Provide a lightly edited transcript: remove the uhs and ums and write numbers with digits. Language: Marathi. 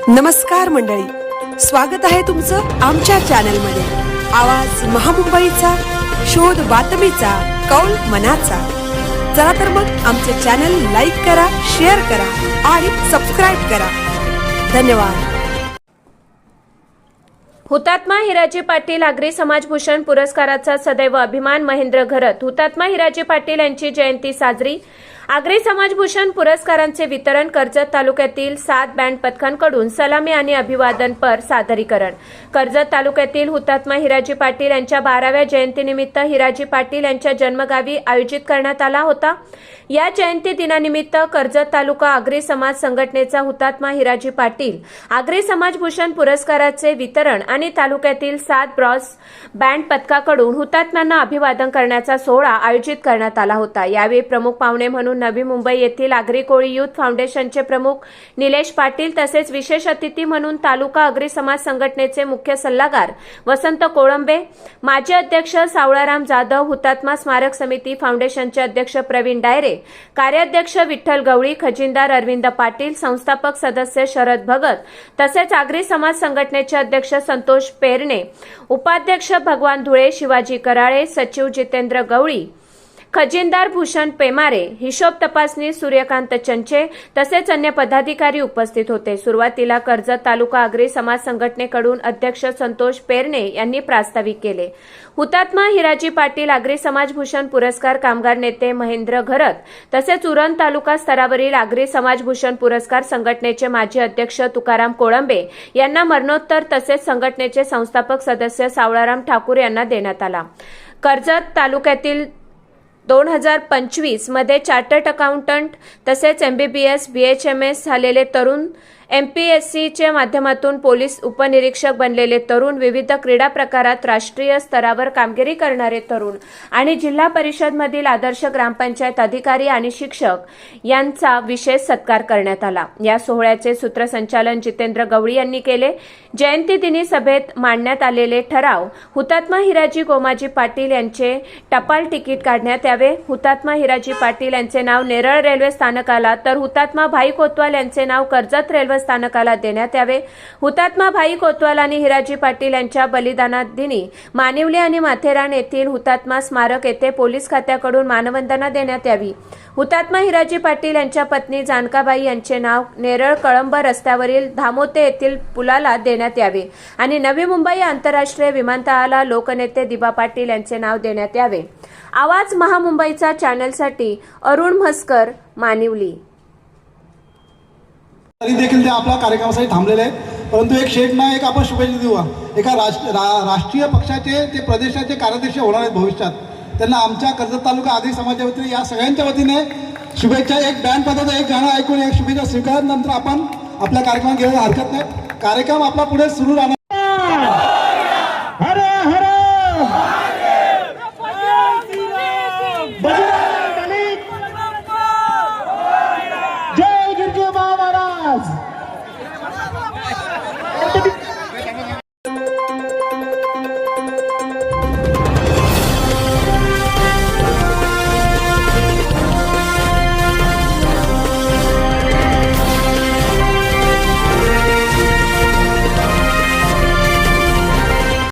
नमस्कार मंडळी, स्वागत आहे तुमचं आमच्या चॅनलमध्ये। आवाज महामुंबईचा, शोध बातमीचा, कौल मनाचा। चला तर मग आमचे चॅनल लाईक करा, शेअर करा आणि सबस्क्राइब करा। धन्यवाद। हुतात्मा हिराजी पाटील आगरी समाजभूषण पुरस्काराचा सदैव अभिमान महेंद्र घरत। हुतात्मा हिराजी पाटील यांची जयंती साजरी। आगरी समाजभूषण पुरस्कारांचे वितरण कर्जत तालुक्यातील 7 बँड पथकांकडून सलामी आणि अभिवादनपर सादरीकरण। कर्जत तालुक्यातील हुतात्मा हिराजी पाटील यांच्या 12व्या जयंतीनिमित्त हिराजी पाटील यांच्या जन्मगावी आयोजित करण्यात आला होता। या जयंती दिनानिमित्त कर्जत तालुका आगरी समाज संघटनेचा हुतात्मा हिराजी पाटील आगरी समाजभूषण पुरस्काराचे वितरण आणि तालुक्यातील 7 ब्रॉस बँड पथकाकडून हुतात्म्यांना अभिवादन करण्याचा सोहळा आयोजित करण्यात आला होता। यावेळी प्रमुख पाहुणे म्हणून नवी मुंबई येथील आगरी कोळी युथ फाउंडेशनचे प्रमुख निलेश पाटील तसेच विशेष अतिथी म्हणून तालुका आगरी समाज संघटनेचे मुख्य सल्लागार वसंत कोळंबे, माजी अध्यक्ष सावळाराम जाधव, हुतात्मा स्मारक समिती फाउंडेशनचे अध्यक्ष प्रवीण डायरे, कार्याध्यक्ष विठ्ठल गवळी, खजिनदार अरविंद पाटील, संस्थापक सदस्य शरद भगत तसेच आगरी समाज संघटनेचे अध्यक्ष संतोष पेरणे, उपाध्यक्ष भगवान धुळे, शिवाजी कराळे, सचिव जितेंद्र गवळी, खजिनदार भूषण पेमारे, हिशोब तपासणी सूर्यकांत चंचे तसेच अन्य पदाधिकारी उपस्थित होते। सुरुवातीला कर्जत तालुका आगरी समाज संघटनेकडून अध्यक्ष संतोष पेरणे यांनी प्रास्ताविक केले। हुतात्मा हिराजी पाटील आगरी समाजभूषण पुरस्कार कामगार नेते महेंद्र घरत तसेच उरण तालुका स्तरावरील आगरी समाजभूषण पुरस्कार संघटनेचे माजी अध्यक्ष तुकाराम कोळंबे यांना मरणोत्तर तसेच संघटनेचे संस्थापक सदस्य सावळाराम ठाकूर यांना देण्यात आला। कर्जत तालुक्यातील 2025 मध्ये चार्टर्ड अकाउंटंट तसेच MBBS BHMS झालेले तरुण, MPSCच्या माध्यमातून पोलीस उपनिरीक्षक बनलेले तरुण, विविध क्रीडा प्रकारात राष्ट्रीय स्तरावर कामगिरी करणारे तरुण आणि जिल्हा परिषदमधील आदर्श ग्रामपंचायत अधिकारी आणि शिक्षक यांचा विशेष सत्कार करण्यात आला। या सोहळ्याचे सूत्रसंचालन जितेंद्र गवळी यांनी केले। जयंती दिनी सभेत मांडण्यात आलेले ठराव: हुतात्मा हिराजी गोमाजी पाटील यांचे टपाल तिकीट काढण्यात यावे, हुतात्मा हिराजी पाटील यांचे नाव नेरळ रेल्वे स्थानकाला तर हुतात्मा भाई कोतवाल यांचे नाव कर्जत रेल्वे स्थानकाला देण्यात यावे, हुतात्मा भाई कोतवाल आणि हिराजी पाटील यांच्या बलिदानादिनी मानिवली आणि माथेरान येथील हुतात्मा स्मारक येथे पोलीस खात्याकडून मानवंदना देण्यात यावी, हुतात्मा हिराजी पाटील यांच्या पत्नी जानकाबाई यांचे नाव नेरळ कळंब रस्त्यावरील धामोते येथील पुलाला देण्यात यावे आणि नवी मुंबई आंतरराष्ट्रीय विमानतळाला लोकनेते दिबा पाटील यांचे नाव देण्यात यावे। आवाज महामुंबईचा चॅनलसाठी अरुण म्हसकर, मानिवली। तरी देखील ते आपल्या कार्यक्रमासाठी थांबलेले आहेत, परंतु एक शेठना एक आपण शुभेच्छा देऊ। एका राष्ट्रीय पक्षाचे ते प्रदेशाचे कार्याध्यक्ष होणार आहेत भविष्यात, त्यांना आमच्या कर्जत तालुका आगरी समाजाच्या वतीने या सगळ्यांच्या वतीने शुभेच्छा। एक बँड पदाचं एक गाणं ऐकून एक शुभेच्छा स्वीकार, नंतर आपण आपल्या कार्यक्रमात गेलेला हरकत नाही। कार्यक्रम आपला पुढे सुरू राहणार।